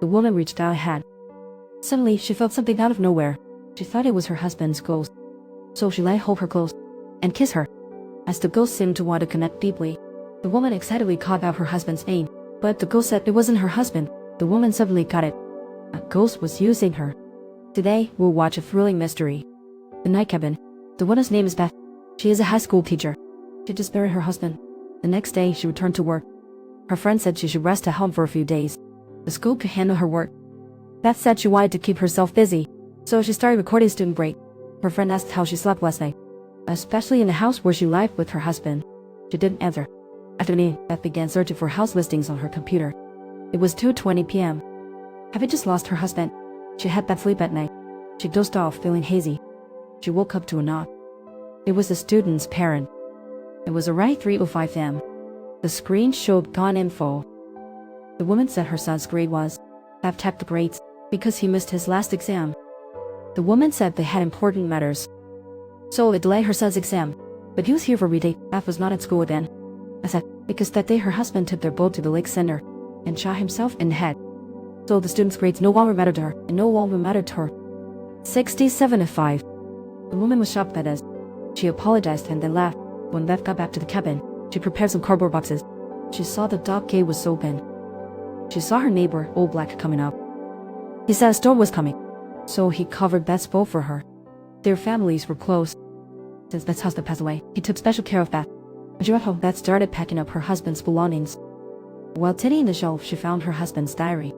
The woman reached out a hand. Suddenly, she felt something out of nowhere. She thought it was her husband's ghost. So she let hold her close and kiss her. As the ghost seemed to want to connect deeply, the woman excitedly called out her husband's name. But the ghost said it wasn't her husband. The woman suddenly got it. A ghost was using her. Today, we'll watch a thrilling mystery. The Night Cabin. The woman's name is Beth. She is a high school teacher. She just buried her husband. The next day, she returned to work. Her friend said she should rest at home for a few days. The school could handle her work. Beth said she wanted to keep herself busy, so she started recording student break. Her friend asked how she slept last night, especially in the house where she lived with her husband. She didn't answer. After the meeting, Beth began searching for house listings on her computer. It was 2:20 p.m. Having just lost her husband, she had bad sleep at night. She dozed off, feeling hazy. She woke up to a knock. It was the student's parent. It was around 3:05 a.m. The screen showed gone info. The woman said her son's grade was. Beth checked the grades because he missed his last exam. The woman said they had important matters, so it delayed her son's exam, but he was here for redate. Beth was not at school then. I said, because that day her husband took their boat to the lake center and shot himself in the head. So the student's grades no longer mattered to her, and no longer mattered to her. 67:05. The woman was shocked by this. She apologized and then left. When Beth got back to the cabin, she prepared some cardboard boxes. She saw the dock gate was open. She saw her neighbor, Old Black, coming up. He said a storm was coming, so he covered Beth's boat for her. Their families were close. Since Beth's husband passed away, he took special care of Beth. When she went home, Beth started packing up her husband's belongings. While tending the shelf, she found her husband's diary.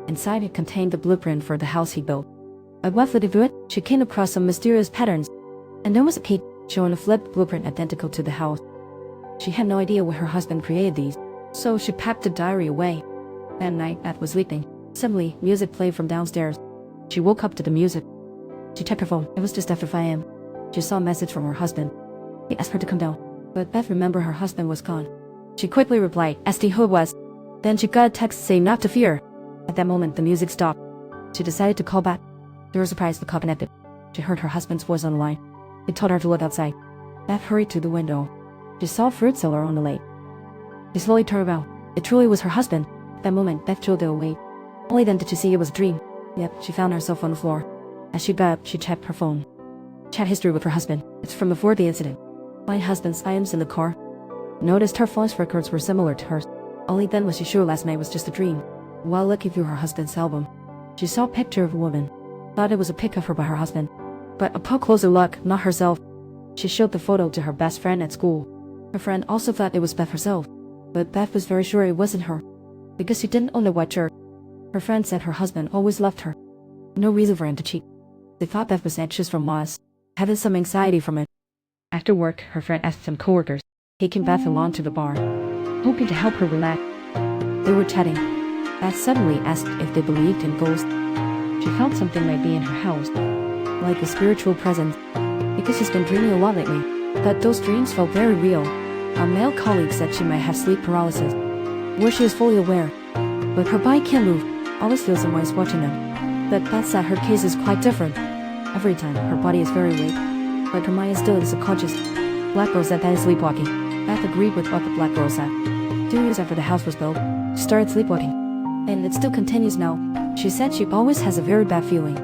Inside it contained the blueprint for the house he built. At Beth review it, she came across some mysterious patterns, and there was a key showing a flipped blueprint identical to the house. She had no idea where her husband created these, so she packed the diary away. That night, Beth was sleeping. Suddenly, music played from downstairs. She woke up to the music. She checked her phone. It was just after 5 a.m. She saw a message from her husband. He asked her to come down, but Beth remembered her husband was gone. She quickly replied, asking who it was. Then she got a text saying not to fear. At that moment, the music stopped. She decided to call back. To her surprise, the call connected. She heard her husband's voice on the line. He told her to look outside. Beth hurried to the window. She saw a fruit seller on the lake. She slowly turned around. It truly was her husband. At that moment, Beth chilled away. Only then did she see it was a dream. Yep, she found herself on the floor. As she got up, she checked her phone. Chat history with her husband. It's from before the incident. Find husband's items in the car. Noticed her phone's records were similar to hers. Only then was she sure last night was just a dream. While looking through her husband's album, she saw a picture of a woman. Thought it was a pic of her by her husband. But upon closer look, not herself. She showed the photo to her best friend at school. Her friend also thought it was Beth herself. But Beth was very sure it wasn't her, because she didn't own a white shirt. Her friend said her husband always loved her. No reason for him to cheat. They thought Beth was anxious from Moss, having some anxiety from it. After work, her friend asked some coworkers, taking Beth along to the bar, hoping to help her relax. They were chatting. Beth suddenly asked if they believed in ghosts. She felt something might be in her house, like a spiritual presence, because she's been dreaming a lot lately. That those dreams felt very real. A male colleague said she might have sleep paralysis, where she is fully aware, but her body can't move, always feels someone is watching them. But Beth said her case is quite different. Every time, her body is very weak, but her mind is still in subconscious. Black girl said that is sleepwalking. Beth agreed with what the black girl said. 2 years after the house was built, she started sleepwalking, and it still continues now. She said she always has a very bad feeling.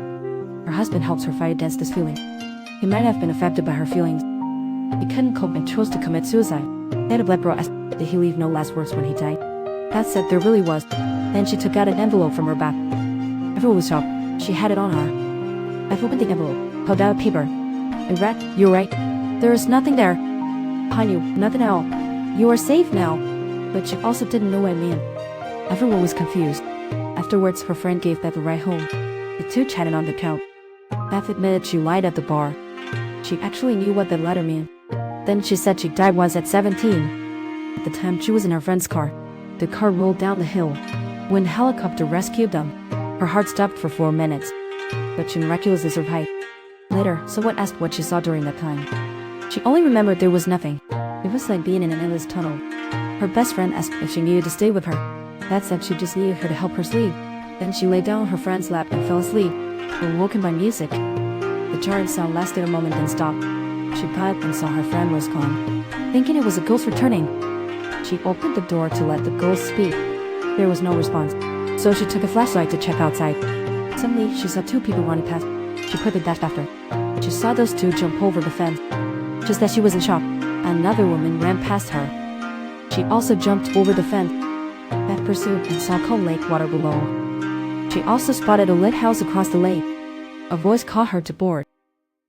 Her husband helps her fight against this feeling. He might have been affected by her feelings. He couldn't cope and chose to commit suicide. Then a black girl asked, did he leave no last words when he died? Beth said there really was. Then she took out an envelope from her bag. Everyone was shocked. She had it on her. Beth opened the envelope, held out a paper, and read, "You're right. There is nothing there. Behind you, nothing at all. You are safe now." But she also didn't know what it meant. Everyone was confused. Afterwards, her friend gave Beth a ride home. The two chatted on the couch. Beth admitted she lied at the bar. She actually knew what the letter meant. Then she said she died once at 17. At the time, she was in her friend's car. The car rolled down the hill. When the helicopter rescued them, her heart stopped for 4 minutes, but she miraculously survived. Later, someone asked what she saw during that time. She only remembered there was nothing. It was like being in an endless tunnel. Her best friend asked if she needed to stay with her. Beth said she just needed her to help her sleep. Then she lay down on her friend's lap and fell asleep, awoken by music. The jarring sound lasted a moment then stopped. She got up and saw her friend was gone. Thinking it was a ghost returning, she opened the door to let the ghost speak. There was no response. So she took a flashlight to check outside. Suddenly, she saw two people running past. She quickly dashed after. She saw those two jump over the fence. Just as she was in shock, another woman ran past her. She also jumped over the fence. Beth pursued and saw cold lake water below. She also spotted a lit house across the lake. A voice called her to board.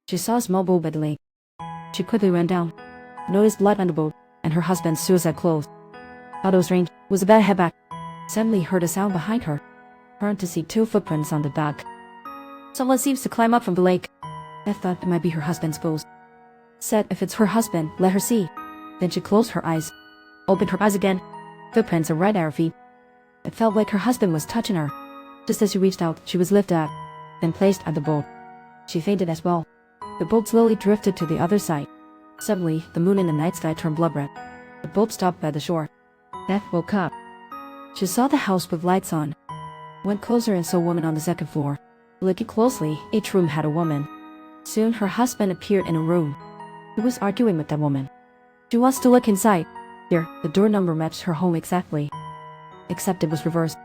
She saw a small boat by the lake. She quickly ran down, noticed blood on the boat, and her husband's suicide clothes. Thought it was strange, was about to head back. Suddenly heard a sound behind her. Turned to see two footprints on the dock. Someone seems to climb up from the lake. Beth thought it might be her husband's ghost. Said if it's her husband, let her see. Then she closed her eyes. Opened her eyes again. Footprints are right at her feet. It felt like her husband was touching her. Just as she reached out, she was lifted up, then placed at the boat. She fainted as well. The boat slowly drifted to the other side. Suddenly, the moon in the night sky turned blood red. The boat stopped by the shore. Beth woke up. She saw the house with lights on. Went closer and saw a woman on the second floor. Looking closely, each room had a woman. Soon her husband appeared in a room. He was arguing with that woman. She wants to look inside. Here, the door number matched her home exactly. Except it was reversed.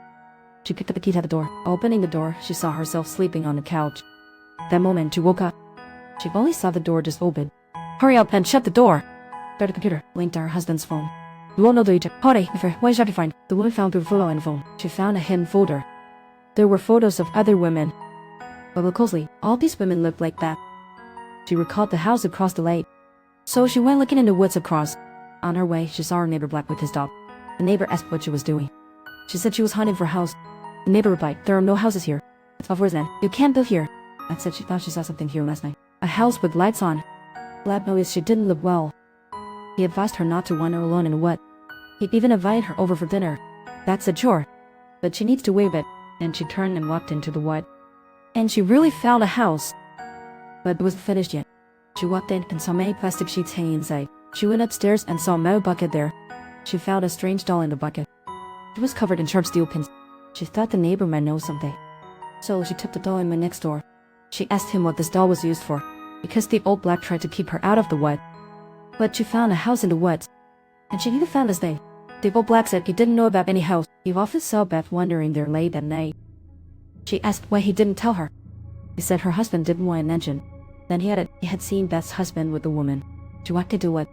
She picked up the key to the door. Opening the door, she saw herself sleeping on the couch. That moment, she woke up. She only saw the door just open. Hurry up and shut the door! Start the computer, linked to her husband's phone. You won't know the Egypt. Hurry, what shall you find? The woman found the photo on the phone. She found a hidden folder. There were photos of other women. But look closely, all these women looked like Beth. She recalled the house across the lake. So she went looking in the woods across. On her way, she saw her neighbor Black with his dog. The neighbor asked what she was doing. She said she was hunting for a house. The neighbor replied, there are no houses here. It's off then. You can't build here. Beth said she thought she saw something here last night. A house with lights on. Black noticed she didn't look well. He advised her not to wander alone in the wood. He'd even invited her over for dinner. Beth said sure, but she needs to wait a bit. Then she turned and walked into the wood. And she really found a house. But it wasn't finished yet. She walked in and saw many plastic sheets hanging inside. She went upstairs and saw a metal bucket there. She found a strange doll in the bucket. It was covered in sharp steel pins. She thought the neighbor might know something. So she took the doll in my next door. She asked him what this doll was used for, because the old Black tried to keep her out of the wood. But she found a house in the woods. And she even found this thing. The old Black said he didn't know about any house. He often saw Beth wandering there late at night. She asked why he didn't tell her. He said her husband didn't want to mention. Then he added he had seen Beth's husband with the woman. She walked into the wood.